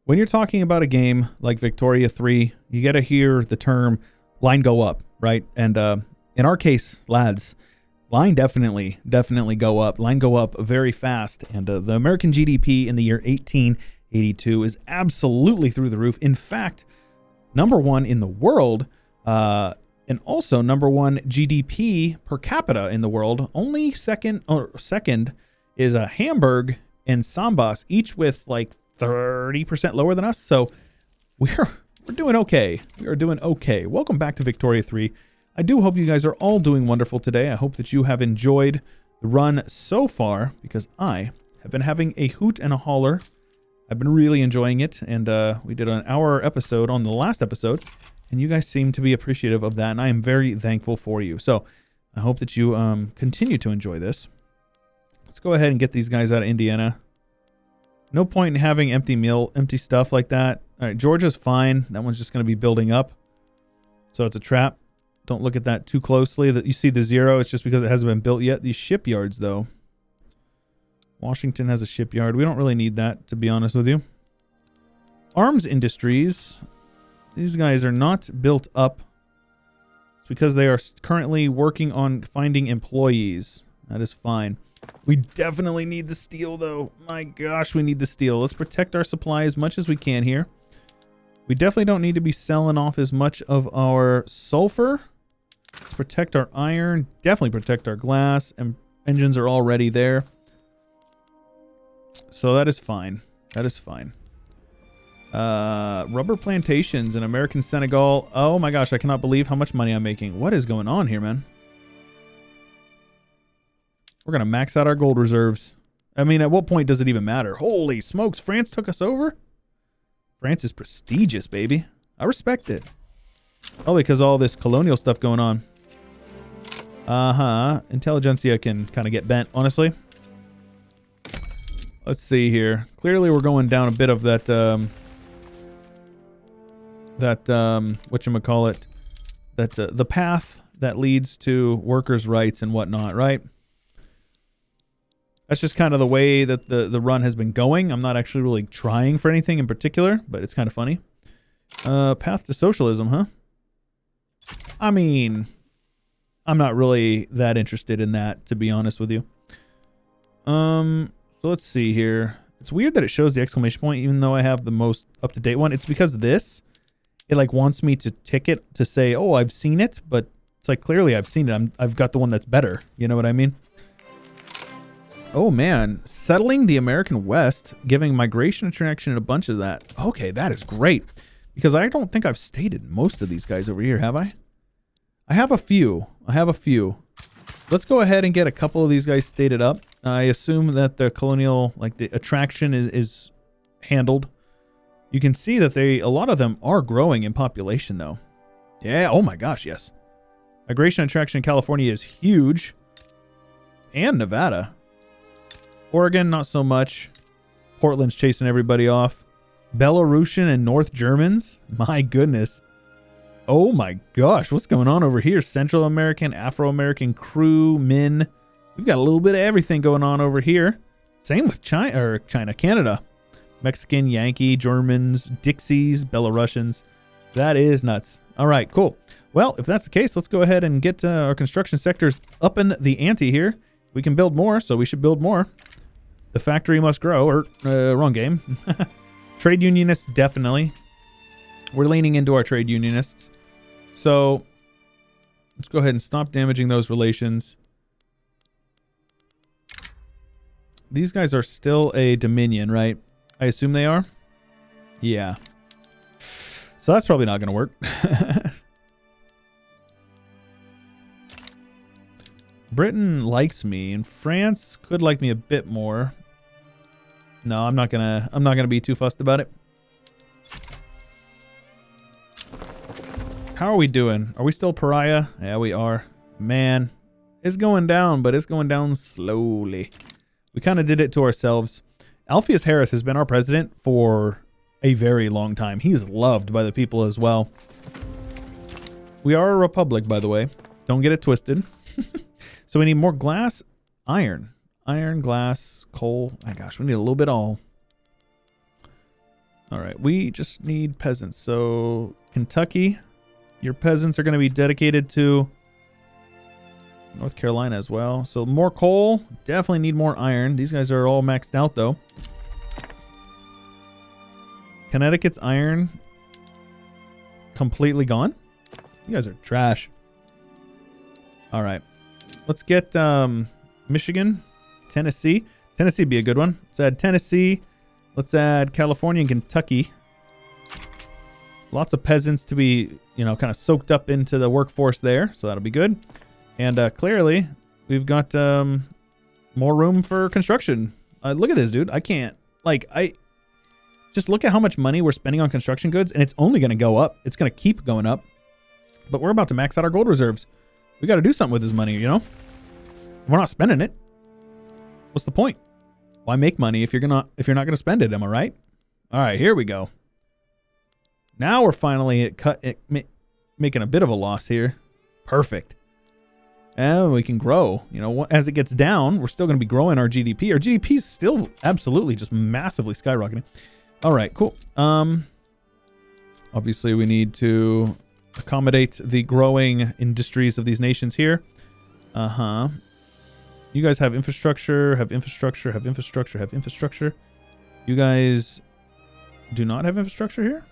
when you're talking about a game like Victoria 3, you got to hear the term line go up, right? And in our case, lads, line definitely go up. Line go up very fast. And the American GDP in the year 1882 is absolutely through the roof. In fact, #1 in the world, and also #1 GDP per capita in the world. Only second is Hamburg and Sambas, each with like 30% lower than us. So we're doing okay. We are doing okay. Welcome back to Victoria 3. I do hope you guys are all doing wonderful today. I hope that you have enjoyed the run so far, because I have been having a hoot and a holler. I've been really enjoying it, and we did an hour episode on the last episode, and you guys seem to be appreciative of that, and I am very thankful for you. So I hope that you continue to enjoy this. Let's go ahead and get these guys out of Indiana. No point in having empty stuff like that. All right, Georgia's fine. That one's just going to be building up, so it's a trap. Don't look at that too closely. That you see the 0, it's just because it hasn't been built yet. These shipyards, though. Washington has a shipyard. We don't really need that, to be honest with you. Arms industries. These guys are not built up. It's because they are currently working on finding employees. That is fine. We definitely need the steel, though. My gosh, we need the steel. Let's protect our supply as much as we can here. We definitely don't need to be selling off as much of our sulfur. Let's protect our iron. Definitely protect our glass. And engines are already there. So that is fine. That is fine. Rubber plantations in American Senegal. Oh my gosh, I cannot believe how much money I'm making. What is going on here, man? We're going to max out our gold reserves. I mean, at what point does it even matter? Holy smokes, France took us over? France is prestigious, baby. I respect it. Oh, because all this colonial stuff going on. Intelligentsia can kind of get bent, honestly. Let's see here. Clearly, we're going down a bit of that, whatchamacallit, the path that leads to workers' rights and whatnot, right? That's just kind of the way that the run has been going. I'm not actually really trying for anything in particular, but it's kind of funny. Path to socialism, huh? I mean, I'm not really that interested in that, to be honest with you. So let's see here. It's weird that it shows the exclamation point, even though I have the most up-to-date one. It's because this, it like wants me to tick it to say, oh, I've seen it, but it's like clearly I've seen it. I've got the one that's better. You know what I mean? Oh man, settling the American West, giving migration attraction and a bunch of that. Okay, that is great. Because I don't think I've stated most of these guys over here, have I? I have a few. Let's go ahead and get a couple of these guys stated up. I assume that the colonial, like the attraction is handled. You can see that a lot of them are growing in population though. Yeah, oh my gosh, yes. Migration attraction in California is huge. And Nevada. Oregon, not so much. Portland's chasing everybody off. Belarusian and North Germans? My goodness. Oh my gosh, what's going on over here? Central American, Afro-American, crew, Min. We've got a little bit of everything going on over here. Same with Canada. Mexican, Yankee, Germans, Dixies, Belarusians. That is nuts. All right, cool. Well, if that's the case, let's go ahead and get our construction sectors up in the ante here. We can build more, so we should build more. The factory must grow, or wrong game. Trade unionists, definitely. We're leaning into our trade unionists. So let's go ahead and stop damaging those relations. These guys are still a Dominion, right? I assume they are? Yeah. So that's probably not going to work. Britain likes me, and France could like me a bit more. No, I'm not gonna be too fussed about it. How are we doing? Are we still pariah? Yeah, we are. Man, it's going down, but it's going down slowly. We kind of did it to ourselves. Alpheus Harris has been our president for a very long time. He's loved by the people as well. We are a republic, by the way. Don't get it twisted. So we need more glass, iron, glass, coal. My gosh, we need a little bit all. All right, we just need peasants. So Kentucky, your peasants are going to be dedicated to North Carolina as well. So more coal, definitely need more iron. These guys are all maxed out though. Connecticut's iron completely gone. You guys are trash. All right, let's get Michigan, Tennessee. Tennessee would be a good one. Let's add Tennessee. Let's add California and Kentucky. Lots of peasants to be, you know, kind of soaked up into the workforce there. So that'll be good. And clearly, we've got more room for construction. Look at this, dude. I can't, like, just look at how much money we're spending on construction goods, and it's only going to go up. It's going to keep going up. But we're about to max out our gold reserves. We got to do something with this money, you know? We're not spending it. What's the point? Why make money if you're not going to spend it? Am I right? All right, here we go. Now we're finally making a bit of a loss here. Perfect. And we can grow. You know, as it gets down, we're still going to be growing our GDP. Our GDP is still absolutely just massively skyrocketing. All right, cool. Obviously, we need to accommodate the growing industries of these nations here. You guys have infrastructure, have infrastructure, have infrastructure, have infrastructure. You guys do not have infrastructure here?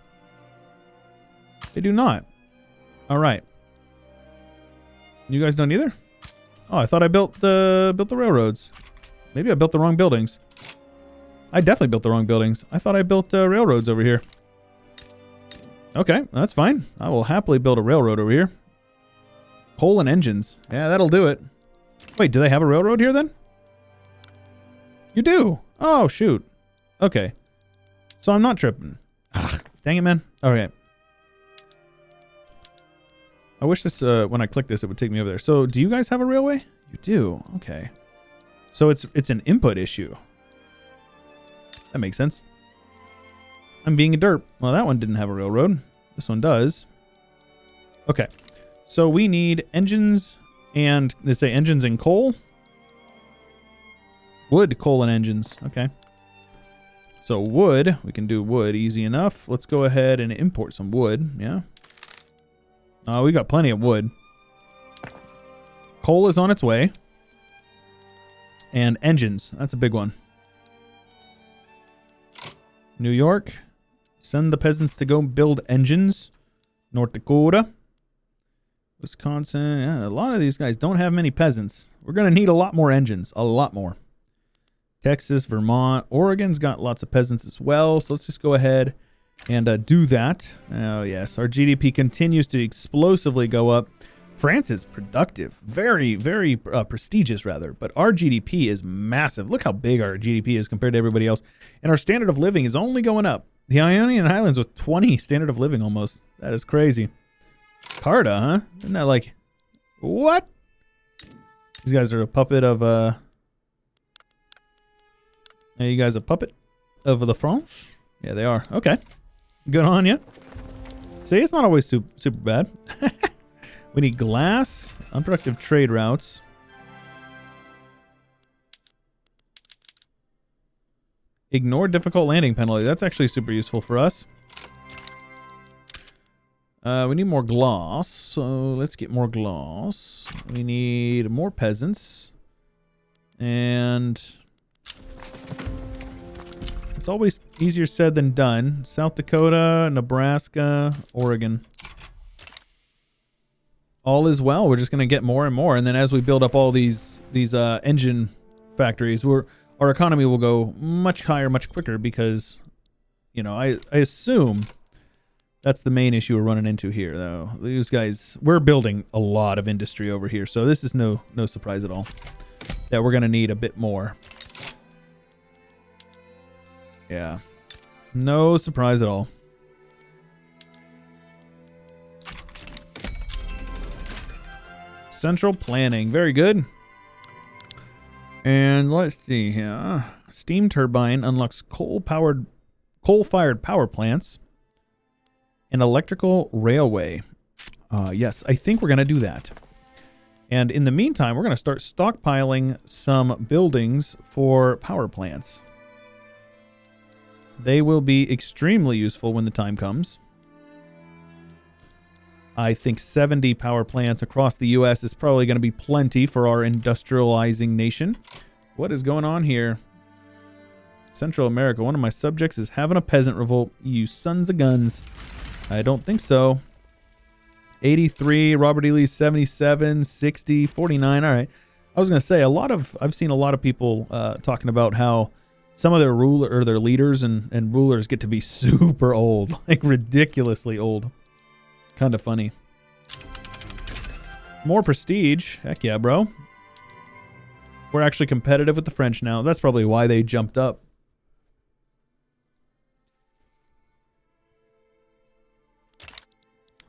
They do not. All right. You guys don't either? Oh, I thought I built the railroads. Maybe I built the wrong buildings. I definitely built the wrong buildings. I thought I built railroads over here. Okay, that's fine. I will happily build a railroad over here. Coal and engines. Yeah, that'll do it. Wait, do they have a railroad here then? You do? Oh, shoot. Okay. So I'm not tripping. Ah, dang it, man. Okay. I wish this, when I click this, it would take me over there. So do you guys have a railway? You do. Okay. So it's an input issue. That makes sense. I'm being a derp. Well, that one didn't have a railroad. This one does. Okay. So we need engines and they say engines and coal. Wood, coal, and engines. Okay. So wood, we can do wood easy enough. Let's go ahead and import some wood. Yeah. We got plenty of wood. Coal is on its way. And engines. That's a big one. New York. Send the peasants to go build engines. North Dakota. Wisconsin. Yeah, a lot of these guys don't have many peasants. We're going to need a lot more engines. A lot more. Texas, Vermont. Oregon's got lots of peasants as well. So let's just go ahead and do that. Oh, yes. Our GDP continues to explosively go up. France is productive. Very, very prestigious, rather. But our GDP is massive. Look how big our GDP is compared to everybody else. And our standard of living is only going up. The Ionian Islands with 20 standard of living almost. That is crazy. Carta, huh? Isn't that like... What? These guys are a puppet of... Are you guys a puppet of the France? Yeah, they are. Okay. Good on you. See, it's not always super bad. We need glass. Unproductive trade routes. Ignore difficult landing penalty. That's actually super useful for us. We need more gloss. So let's get more gloss. We need more peasants. And... it's always easier said than done. South Dakota, Nebraska, Oregon. All is well. We're just going to get more and more. And then as we build up all these engine factories, our economy will go much higher, much quicker because, you know, I assume that's the main issue we're running into here, though. These guys, we're building a lot of industry over here. So this is no surprise at all that we're going to need a bit more. Yeah. No surprise at all. Central planning. Very good. And let's see here. Steam turbine unlocks coal-fired power plants and electrical railway. Yes, I think we're going to do that. And in the meantime, we're going to start stockpiling some buildings for power plants. They will be extremely useful when the time comes. I think 70 power plants across the U.S. is probably going to be plenty for our industrializing nation. What is going on here? Central America. One of my subjects is having a peasant revolt. You sons of guns. I don't think so. 83. Robert E. Lee 77. 60. 49. All right. I was going to say I've seen a lot of people talking about how some of their their leaders and rulers get to be super old, like ridiculously old. Kind of funny. More prestige. Heck yeah, bro. We're actually competitive with the French now. That's probably why they jumped up.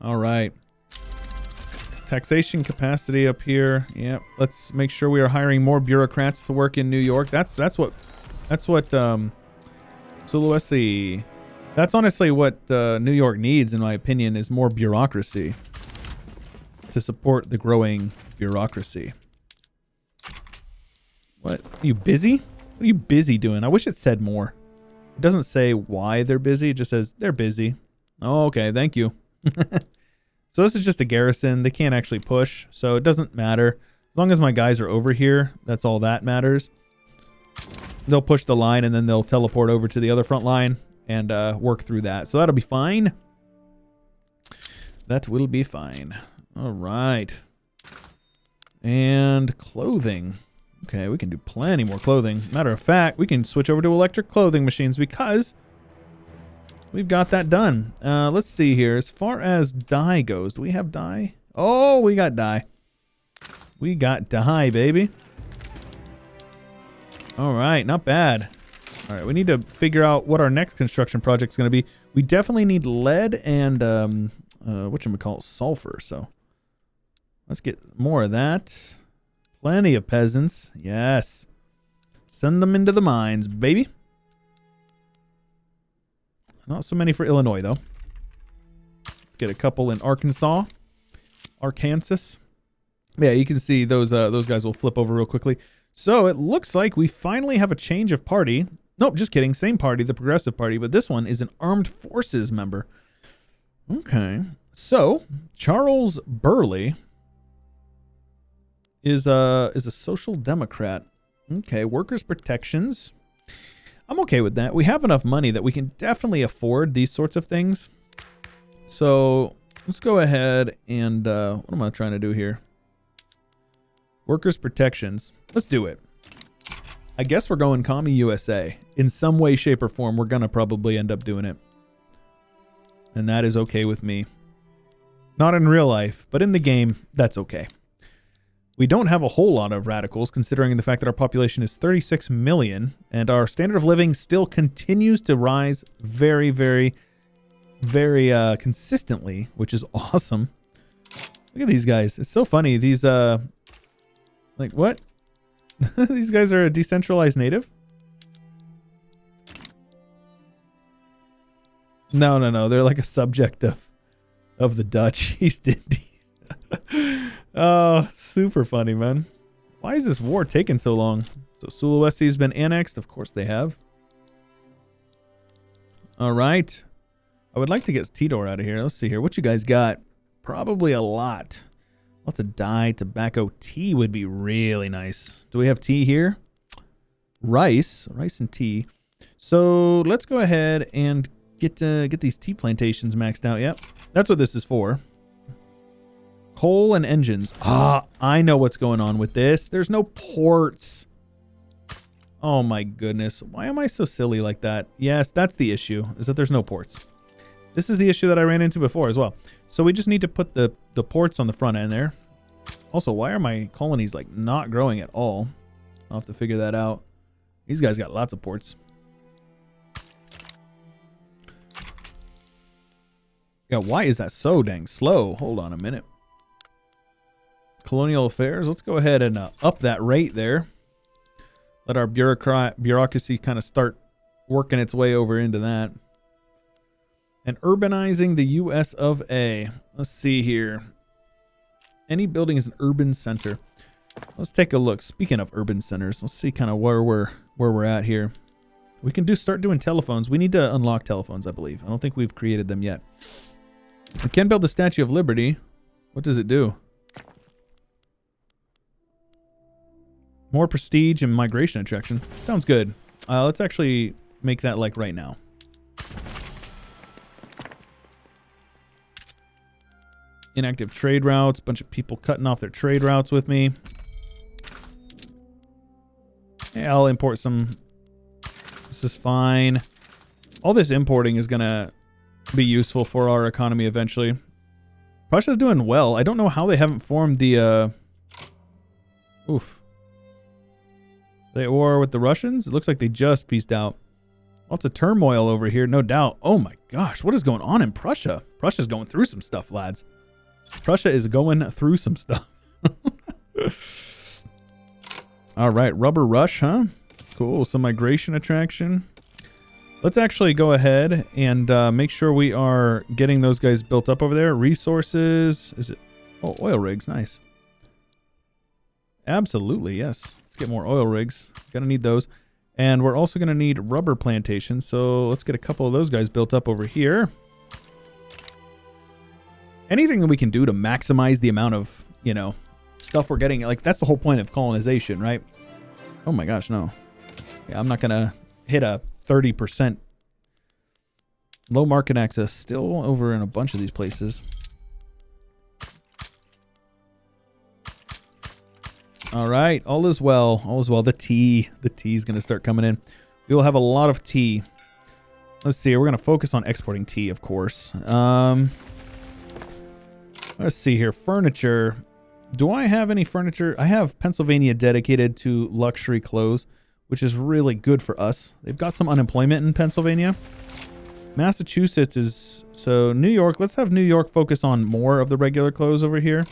All right. Taxation capacity up here. Yeah, let's make sure we are hiring more bureaucrats to work in New York. That's what Sulawesi. That's honestly what New York needs, in my opinion, is more bureaucracy to support the growing bureaucracy. What? Are you busy? What are you busy doing? I wish it said more. It doesn't say why they're busy. It just says they're busy. Oh, okay. Thank you. So this is just a garrison. They can't actually push, so it doesn't matter. As long as my guys are over here, that's all that matters. They'll push the line, and then they'll teleport over to the other front line and work through that. So that'll be fine. That will be fine. All right. And clothing. Okay, we can do plenty more clothing. Matter of fact, we can switch over to electric clothing machines because we've got that done. Let's see here. As far as dye goes, do we have dye? Oh, we got dye. We got dye, baby. All right, not bad. All right, we need to figure out what our next construction project is going to be. We definitely need lead and whatchamacallit, sulfur. So let's get more of that. Plenty of peasants. Yes. Send them into the mines, baby. Not so many for Illinois, though. Get a couple in Arkansas. Yeah, you can see those guys will flip over real quickly. So it looks like we finally have a change of party. Nope, just kidding. Same party, the Progressive Party, but this one is an armed forces member. Okay. So Charles Burley is a social democrat. Okay, workers' protections. I'm okay with that. We have enough money that we can definitely afford these sorts of things. So let's go ahead and what am I trying to do here? Workers' protections. Let's do it. I guess we're going Commie USA. In some way, shape, or form, we're going to probably end up doing it. And that is okay with me. Not in real life, but in the game, that's okay. We don't have a whole lot of radicals, considering the fact that our population is 36 million, and our standard of living still continues to rise very, very, very consistently, which is awesome. Look at these guys. It's so funny. These, like, what? These guys are a decentralized native? No. They're like a subject of the Dutch East Indies. Oh, super funny, man. Why is this war taking so long? So Sulawesi has been annexed. Of course they have. All right. I would like to get Tidor out of here. Let's see here. What you guys got? Probably a lot. Lots of dye, tobacco. Tea would be really nice. Do we have tea here? Rice and tea. So let's go ahead and get these tea plantations maxed out. Yep, that's what this is for. Coal and engines. Ah, I know what's going on with this. There's no ports. Oh my goodness. Why am I so silly like that? Yes, that's the issue, is that there's no ports. This is the issue that I ran into before as well. So we just need to put the ports on the front end there. Also, why are my colonies like not growing at all? I'll have to figure that out. These guys got lots of ports. Yeah, why is that so dang slow? Hold on a minute. Colonial affairs. Let's go ahead and up that rate there. Let our bureaucracy kind of start working its way over into that. And urbanizing the U.S. of A. Let's see here. Any building is an urban center. Let's take a look. Speaking of urban centers, let's see kind of where we're at here. We can start doing telephones. We need to unlock telephones, I believe. I don't think we've created them yet. We can build the Statue of Liberty. What does it do? More prestige and migration attraction. Sounds good. Let's actually make that like right now. Inactive trade routes. Bunch of people cutting off their trade routes with me. Yeah, I'll import some. This is fine. All this importing is going to be useful for our economy eventually. Prussia's doing well. I don't know how they haven't formed the... Oof. They at war with the Russians? It looks like they just peaced out. Lots of turmoil over here, no doubt. Oh my gosh, what is going on in Prussia? Prussia's going through some stuff, lads. Prussia is going through some stuff. All right, rubber rush, huh? Cool, some migration attraction. Let's actually go ahead and make sure we are getting those guys built up over there. Resources, is it? Oh, oil rigs, nice. Absolutely, yes. Let's get more oil rigs. Gonna need those. And we're also gonna need rubber plantations, so let's get a couple of those guys built up over here. Anything that we can do to maximize the amount of, you know, stuff we're getting, like that's the whole point of colonization, right? Oh my gosh, no. Yeah, I'm not gonna hit a 30%. Low market access still over in a bunch of these places. All right, all is well. All is well. The tea is going to start coming in. We will have a lot of tea. Let's see. We're going to focus on exporting tea, of course. Let's see here. Furniture. Do I have any furniture? I have Pennsylvania dedicated to luxury clothes, which is really good for us. They've got some unemployment in Pennsylvania. Massachusetts is... So New York, let's have New York focus on more of the regular clothes over here.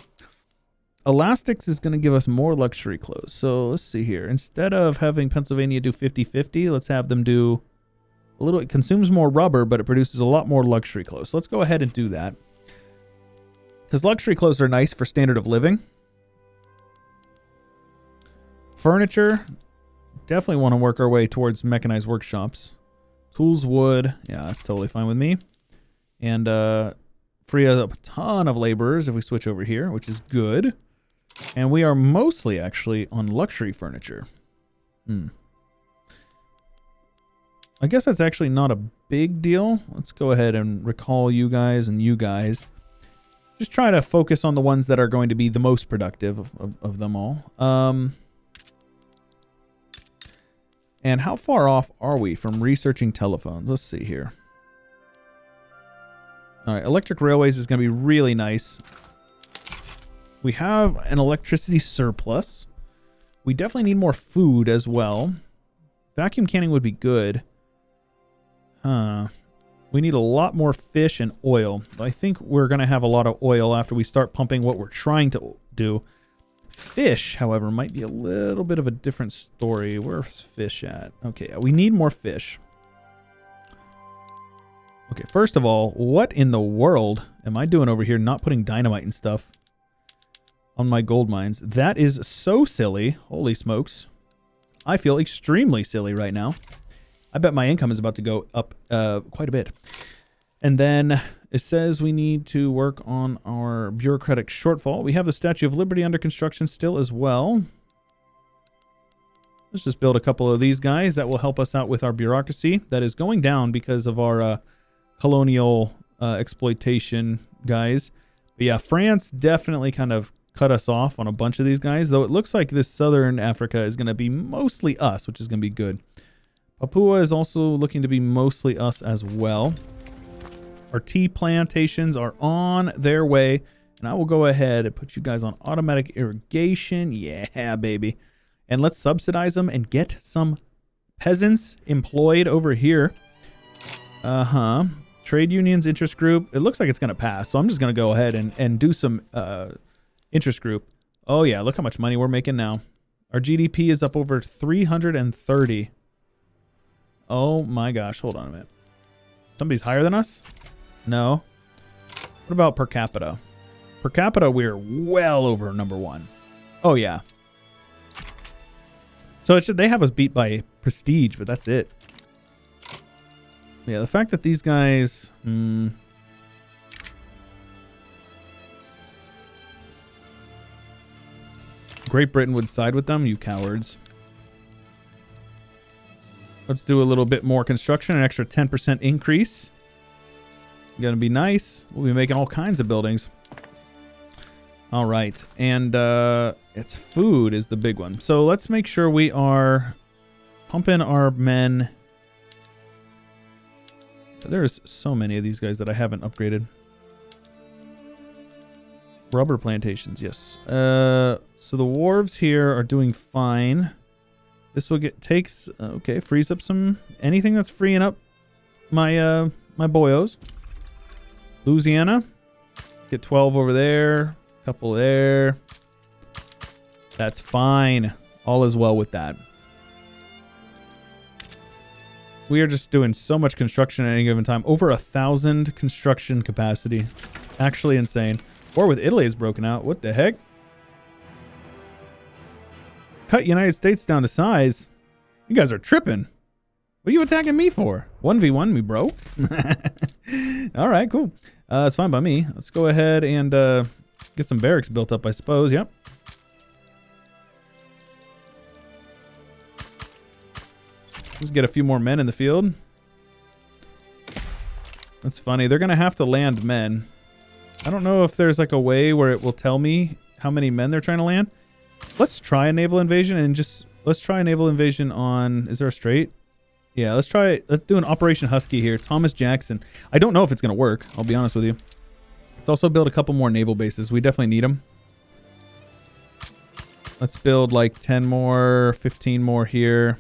Elastics is going to give us more luxury clothes. So let's see here. Instead of having Pennsylvania do 50-50, let's have them do a little... It consumes more rubber, but it produces a lot more luxury clothes. So let's go ahead and do that. Because luxury clothes are nice for standard of living. Furniture. Definitely want to work our way towards mechanized workshops. Tools, wood. Yeah, that's totally fine with me. And free up a ton of laborers if we switch over here, which is good. And we are mostly actually on luxury furniture. I guess that's actually not a big deal. Let's go ahead and recall you guys and you guys. Just try to focus on the ones that are going to be the most productive of them all. And how far off are we from researching telephones? Let's see here. All right, electric railways is going to be really nice. We have an electricity surplus. We definitely need more food as well. Vacuum canning would be good. We need a lot more fish and oil. I think we're going to have a lot of oil after we start pumping what we're trying to do. Fish, however, might be a little bit of a different story. Where's fish at? Okay, we need more fish. Okay, first of all, what in the world am I doing over here not putting dynamite and stuff on my gold mines? That is so silly. Holy smokes. I feel extremely silly right now. I bet my income is about to go up quite a bit. And then it says we need to work on our bureaucratic shortfall. We have the Statue of Liberty under construction still as well. Let's just build a couple of these guys. That will help us out with our bureaucracy. That is going down because of our colonial exploitation guys. But yeah, France definitely kind of cut us off on a bunch of these guys. Though it looks like this southern Africa is going to be mostly us, which is going to be good. Papua is also looking to be mostly us as well. Our tea plantations are on their way. And I will go ahead and put you guys on automatic irrigation. Yeah, baby. And let's subsidize them and get some peasants employed over here. Trade unions, interest group. It looks like it's going to pass. So I'm just going to go ahead and do some interest group. Oh, yeah. Look how much money we're making now. Our GDP is up over 330. Oh, my gosh. Hold on a minute. Somebody's higher than us? No. What about per capita? Per capita, we're well over number one. Oh, yeah. So they have us beat by prestige, but that's it. Yeah, the fact that these guys... Great Britain would side with them, you cowards. Let's do a little bit more construction, an extra 10% increase. Gonna be nice. We'll be making all kinds of buildings. All right, and it's food is the big one. So let's make sure we are pumping our men. There's so many of these guys that I haven't upgraded. Rubber plantations, yes. So the wharves here are doing fine. This will takes okay, frees up some anything that's freeing up my my boyos. Louisiana, get 12 over there, couple there. That's fine. All is well with that. We are just doing so much construction at any given time. Over 1,000 construction capacity. Actually insane. War with Italy is broken out. What the heck? Cut United States down to size. You guys are tripping. What are you attacking me for? 1v1 me, bro. All right, cool. It's fine by me. Let's go ahead and get some barracks built up, I suppose. Yep. Let's get a few more men in the field. That's funny. They're going to have to land men. I don't know if there's like a way where it will tell me how many men they're trying to land. Let's try a naval invasion and let's try a naval invasion on, is there a strait? Yeah, let's do an Operation Husky here. Thomas Jackson. I don't know if it's going to work. I'll be honest with you. Let's also build a couple more naval bases. We definitely need them. Let's build like 10 more, 15 more here.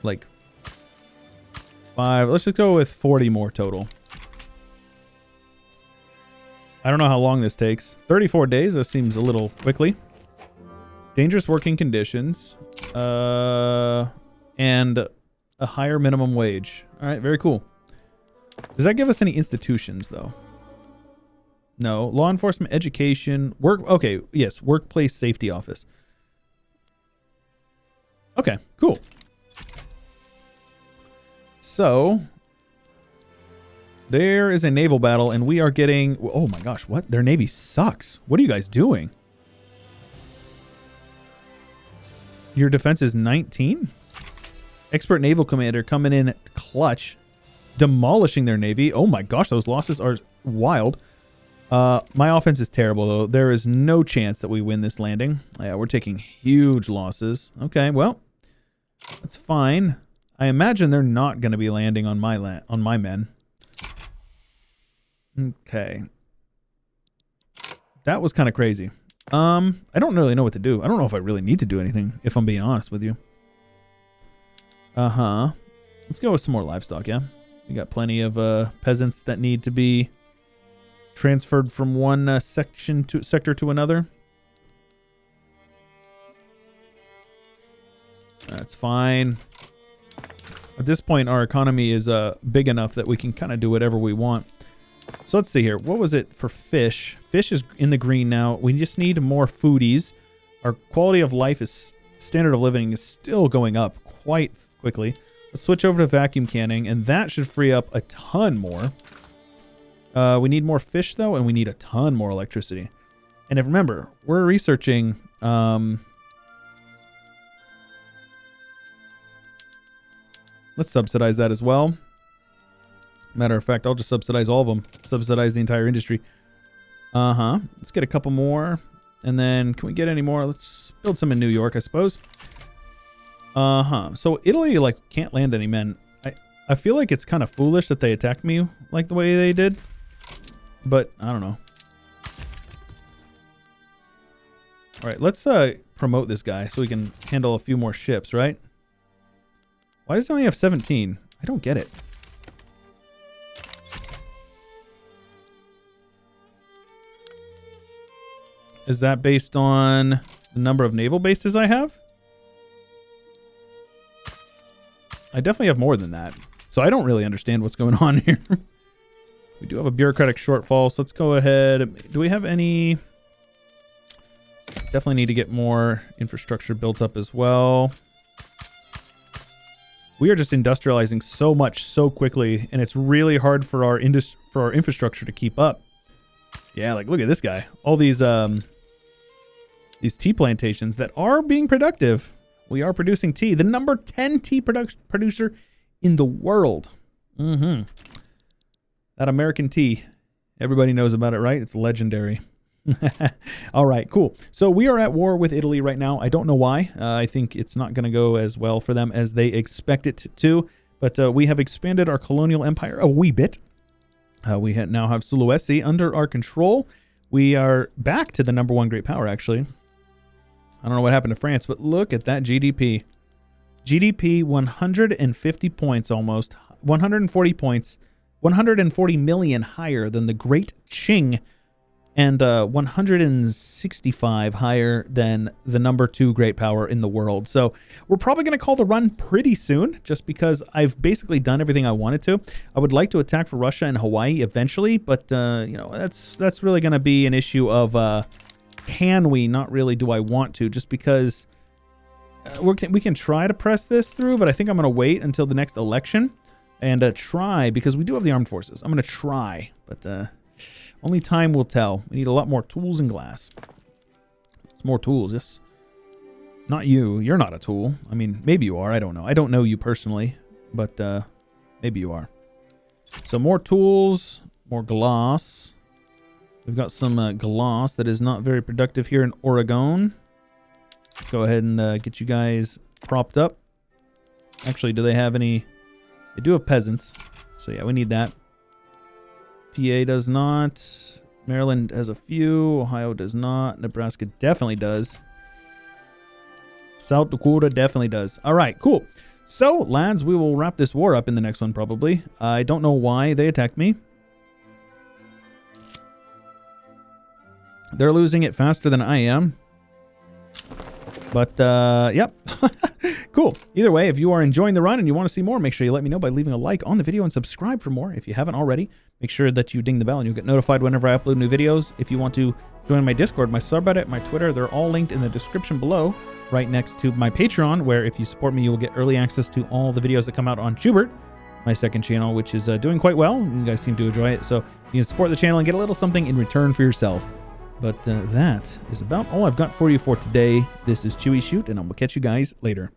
Like 5. Let's just go with 40 more total. I don't know how long this takes. 34 days. That seems a little quickly. Dangerous working conditions. And a higher minimum wage. All right, very cool. Does that give us any institutions, though? No. Law enforcement, education, work. Okay, yes, workplace safety office. Okay, cool. So, there is a naval battle, and we are getting... Oh my gosh, what? Their navy sucks. What are you guys doing? Your defense is 19? Expert naval commander coming in clutch, demolishing their navy. Oh my gosh, those losses are wild. My offense is terrible, though. There is no chance that we win this landing. Yeah, we're taking huge losses. Okay, well, that's fine. I imagine they're not going to be landing on my men. Okay. That was kind of crazy. I don't really know what to do. I don't know if I really need to do anything, if I'm being honest with you. Uh-huh. Let's go with some more livestock, yeah? We got plenty of peasants that need to be transferred from one sector to another. That's fine. At this point, our economy is big enough that we can kind of do whatever we want. So let's see here. What was it for fish? Fish is in the green now. We just need more foodies. Our quality of life is... Standard of living is still going up quite quickly. Let's switch over to vacuum canning, and that should free up a ton more. We need more fish, though, and we need a ton more electricity. And if remember, we're researching... let's subsidize that as well. Matter of fact, I'll just subsidize all of them. Subsidize the entire industry. Uh-huh. Let's get a couple more. And then, can we get any more? Let's build some in New York, I suppose. Uh-huh. So, Italy, like, can't land any men. I feel like it's kind of foolish that they attacked me like the way they did. But, I don't know. Alright, let's promote this guy so we can handle a few more ships, right? Why does he only have 17? I don't get it. Is that based on the number of naval bases I have? I definitely have more than that. So I don't really understand what's going on here. We do have a bureaucratic shortfall, so let's go ahead. Do we have any... Definitely need to get more infrastructure built up as well. We are just industrializing so much so quickly, and it's really hard for our infrastructure to keep up. Yeah, like look at this guy. All these tea plantations that are being productive. We are producing tea. The number 10 tea producer in the world. That American tea. Everybody knows about it, right? It's legendary. All right, cool. So we are at war with Italy right now. I don't know why. I think it's not going to go as well for them as they expect it to. But we have expanded our colonial empire a wee bit. We now have Sulawesi under our control. We are back to the number 1 great power, actually. I don't know what happened to France, but look at that GDP. GDP 150 points almost. 140 points. 140 million higher than the Great Qing. And 165 higher than the number 2 great power in the world. So we're probably going to call the run pretty soon, just because I've basically done everything I wanted to. I would like to attack for Russia and Hawaii eventually, but you know, that's really going to be an issue of can we, not really do I want to, just because we can try to press this through, but I think I'm going to wait until the next election and try, because we do have the armed forces. I'm going to try, but only time will tell. We need a lot more tools and glass. It's more tools. Yes. Not you. You're not a tool. I mean, maybe you are. I don't know. I don't know you personally, but maybe you are. So more tools, more glass. We've got some glass that is not very productive here in Oregon. Go ahead and get you guys propped up. Actually, do they have any? They do have peasants. So yeah, we need that. PA does not. Maryland has a few. Ohio does not. Nebraska definitely does. South Dakota definitely does. All right, cool. So, lads, we will wrap this war up in the next one, probably. I don't know why they attacked me. They're losing it faster than I am. But, yep. Cool. Either way, if you are enjoying the run and you want to see more, make sure you let me know by leaving a like on the video and subscribe for more. If you haven't already, make sure that you ding the bell and you'll get notified whenever I upload new videos. If you want to join my Discord, my subreddit, my Twitter, they're all linked in the description below, right next to my Patreon, where if you support me, you will get early access to all the videos that come out on Chewyshoot, my second channel, which is doing quite well. You guys seem to enjoy it. So you can support the channel and get a little something in return for yourself. But that is about all I've got for you for today. This is Chewyshoot, and I will catch you guys later.